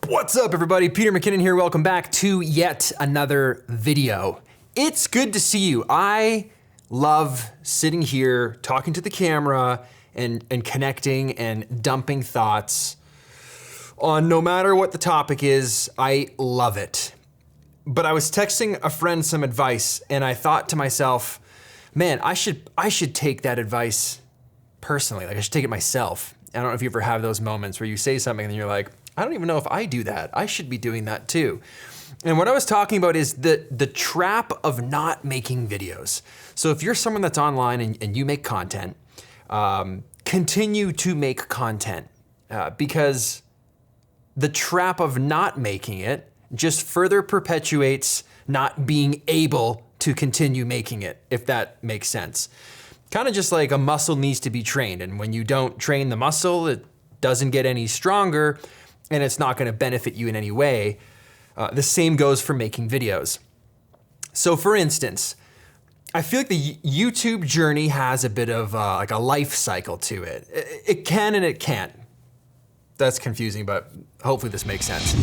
What's up, everybody? Peter McKinnon here. Welcome back to yet another video. It's good to see you. I love sitting here talking to the camera and connecting and dumping thoughts on no matter what the topic is. I love it. But I was texting a friend some advice and I thought to myself, man, I should take that advice personally. Like I should take it myself. I don't know if you ever have those moments where you say something and you're like, I don't even know if I do that. I should be doing that too. And what I was talking about is the trap of not making videos. So if you're someone that's online and you make content, continue to make content because the trap of not making it just further perpetuates not being able to continue making it, if that makes sense. Kind of just like a muscle needs to be trained, and when you don't train the muscle, it doesn't get any stronger, and it's not gonna benefit you in any way. The same goes for making videos. So for instance, I feel like the YouTube journey has a bit of like a life cycle to it. It can and it can't. That's confusing, but hopefully this makes sense.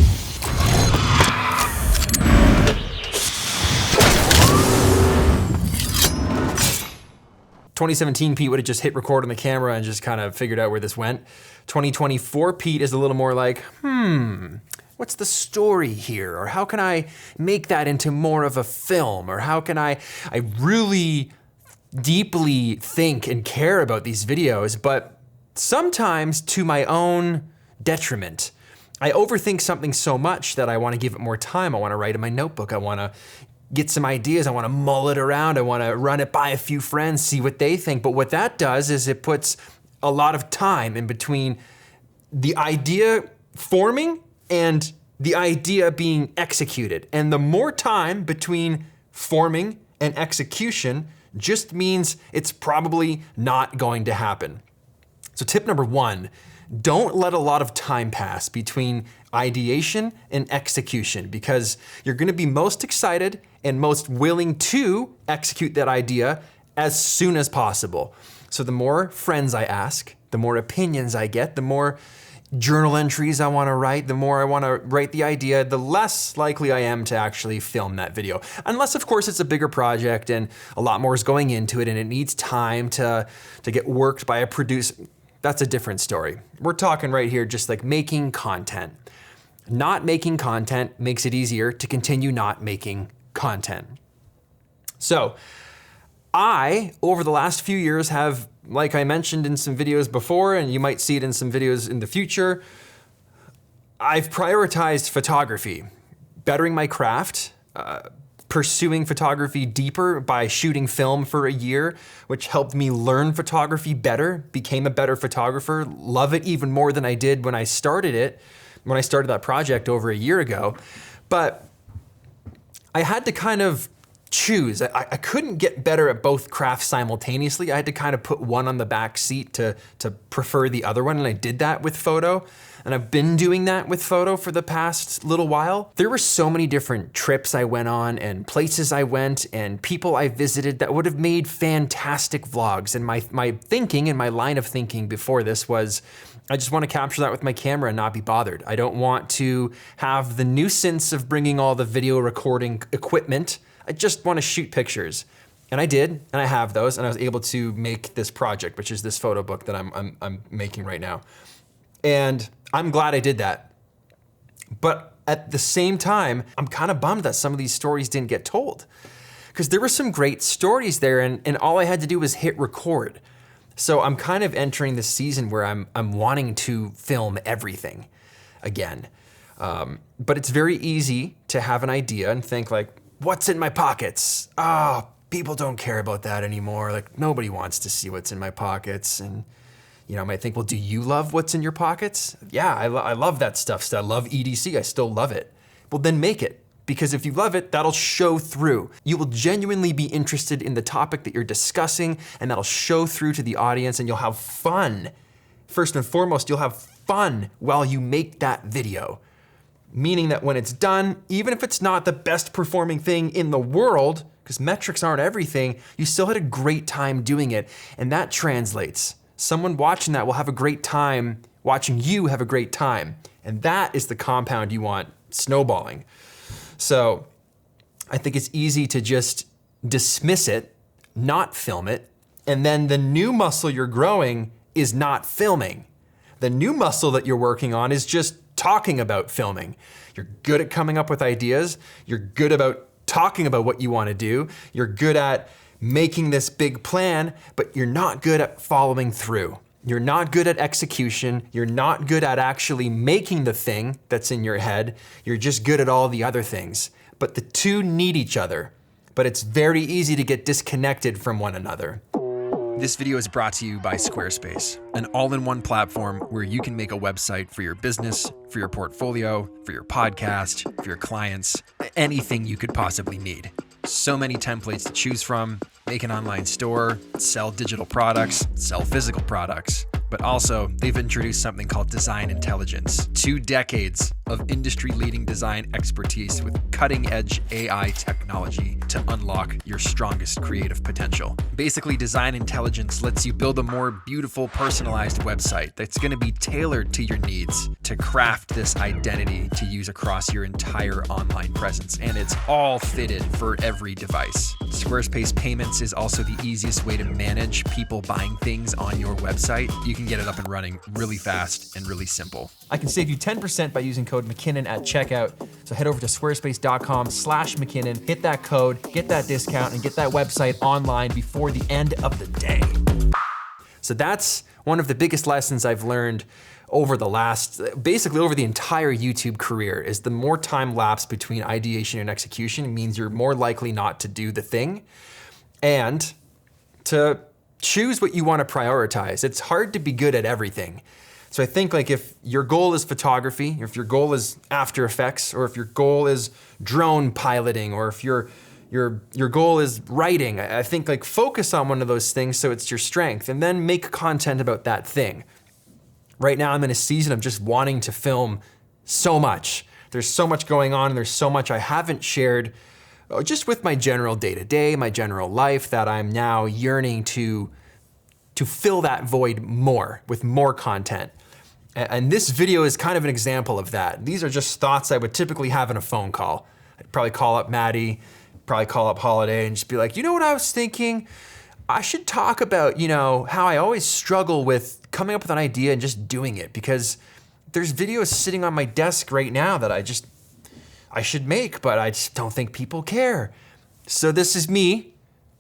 2017 Pete would have just hit record on the camera and just kind of figured out where this went. 2024 Pete is a little more like, what's the story here? Or how can I make that into more of a film? Or how can I really deeply think and care about these videos, but sometimes to my own detriment. I overthink something so much that I want to give it more time. I want to write in my notebook. I want to get some ideas. I want to mull it around. I want to run it by a few friends, see what they think. But what that does is it puts a lot of time in between the idea forming and the idea being executed. And the more time between forming and execution just means it's probably not going to happen. So tip number one, don't let a lot of time pass between ideation and execution, because you're gonna be most excited and most willing to execute that idea as soon as possible. So the more friends I ask, the more opinions I get, the more journal entries I wanna write, the more I wanna write the idea, the less likely I am to actually film that video. Unless of course it's a bigger project and a lot more is going into it and it needs time to get worked by a producer. That's a different story. We're talking right here just like making content. Not making content makes it easier to continue not making content. So I, over the last few years, have, like I mentioned in some videos before, and you might see it in some videos in the future, I've prioritized photography, bettering my craft, pursuing photography deeper by shooting film for a year, which helped me learn photography better, became a better photographer, love it even more than I did when I started that project over a year ago. But I had to kind of choose. I couldn't get better at both crafts simultaneously. I had to kind of put one on the back seat to prefer the other one, and I did that with photo. And I've been doing that with photo for the past little while. There were so many different trips I went on and places I went and people I visited that would have made fantastic vlogs. And my thinking and my line of thinking before this was, I just want to capture that with my camera and not be bothered. I don't want to have the nuisance of bringing all the video recording equipment. I just want to shoot pictures. And I did, and I have those, and I was able to make this project, which is this photo book that I'm making right now. And I'm glad I did that. But at the same time, I'm kind of bummed that some of these stories didn't get told, because there were some great stories there, and all I had to do was hit record. So I'm kind of entering this season where I'm wanting to film everything again. But it's very easy to have an idea and think like, what's in my pockets? People don't care about that anymore. Like nobody wants to see what's in my pockets. And I might think, well, do you love what's in your pockets? Yeah, I love that stuff. I love EDC, I still love it. Well, then make it. Because if you love it, that'll show through. You will genuinely be interested in the topic that you're discussing, and that'll show through to the audience, and you'll have fun. First and foremost, you'll have fun while you make that video. Meaning that when it's done, even if it's not the best performing thing in the world, because metrics aren't everything, you still had a great time doing it, and that translates. Someone watching that will have a great time watching you have a great time. And that is the compound you want snowballing. So I think it's easy to just dismiss it, not film it, and then the new muscle you're growing is not filming. The new muscle that you're working on is just talking about filming. You're good at coming up with ideas. You're good about talking about what you want to do. You're good at making this big plan, but you're not good at following through. You're not good at execution. You're not good at actually making the thing that's in your head. You're just good at all the other things. But the two need each other. But it's very easy to get disconnected from one another. This video is brought to you by Squarespace, an all-in-one platform where you can make a website for your business, for your portfolio, for your podcast, for your clients, anything you could possibly need. So many templates to choose from, make an online store, sell digital products, sell physical products. But also, they've introduced something called design intelligence. 2 decades of industry-leading design expertise with cutting-edge AI technology to unlock your strongest creative potential. Basically, design intelligence lets you build a more beautiful, personalized website that's going to be tailored to your needs to craft this identity to use across your entire online presence. And it's all fitted for every device. Squarespace Payments is also the easiest way to manage people buying things on your website. You can get it up and running really fast and really simple. I can save you 10% by using code McKinnon at checkout. So head over to squarespace.com/McKinnon, hit that code, get that discount, and get that website online before the end of the day. So that's one of the biggest lessons I've learned over basically over the entire YouTube career, is the more time lapse between ideation and execution means you're more likely not to do the thing and to choose what you want to prioritize. It's hard to be good at everything. So I think like if your goal is photography, or if your goal is After Effects, or if your goal is drone piloting, or if your goal is writing, I think like focus on one of those things so it's your strength, and then make content about that thing. Right now I'm in a season of just wanting to film so much. There's so much going on, and there's so much I haven't shared just with my general day-to-day, my general life, that I'm now yearning to fill that void more with more content. And this video is kind of an example of that. These are just thoughts I would typically have in a phone call. I'd probably call up Maddie, probably call up Holiday, and just be like, you know what I was thinking? I should talk about, how I always struggle with coming up with an idea and just doing it, because there's videos sitting on my desk right now that I should make, but I just don't think people care. So this is me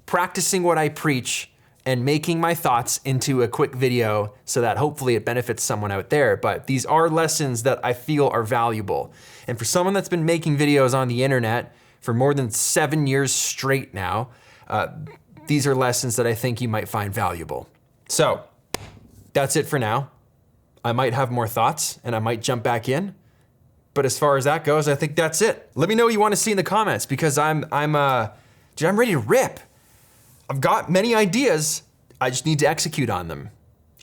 practicing what I preach and making my thoughts into a quick video so that hopefully it benefits someone out there. But these are lessons that I feel are valuable. And for someone that's been making videos on the internet for more than 7 years straight now, these are lessons that I think you might find valuable. So that's it for now. I might have more thoughts and I might jump back in. But as far as that goes, I think that's it. Let me know what you want to see in the comments, because I'm ready to rip. I've got many ideas. I just need to execute on them,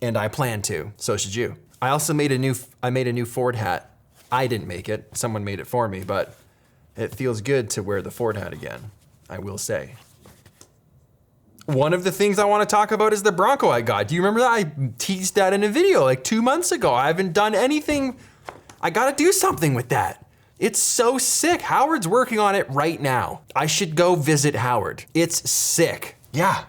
and I plan to. So should you. I also made a new Ford hat. I didn't make it. Someone made it for me, but it feels good to wear the Ford hat again, I will say. One of the things I want to talk about is the Bronco I got. Do you remember that? I teased that in a video like 2 months ago. I haven't done anything. I gotta do something with that. It's so sick. Howard's working on it right now. I should go visit Howard. It's sick. Yeah,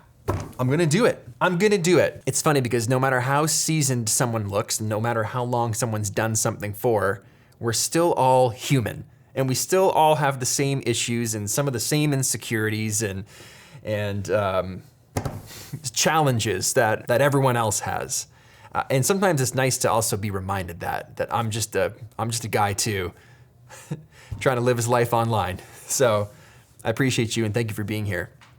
I'm gonna do it. I'm gonna do it. It's funny because no matter how seasoned someone looks, no matter how long someone's done something for, we're still all human. And we still all have the same issues and some of the same insecurities and challenges that everyone else has. And sometimes it's nice to also be reminded that I'm just a guy too, trying to live his life online. So I appreciate you and thank you for being here.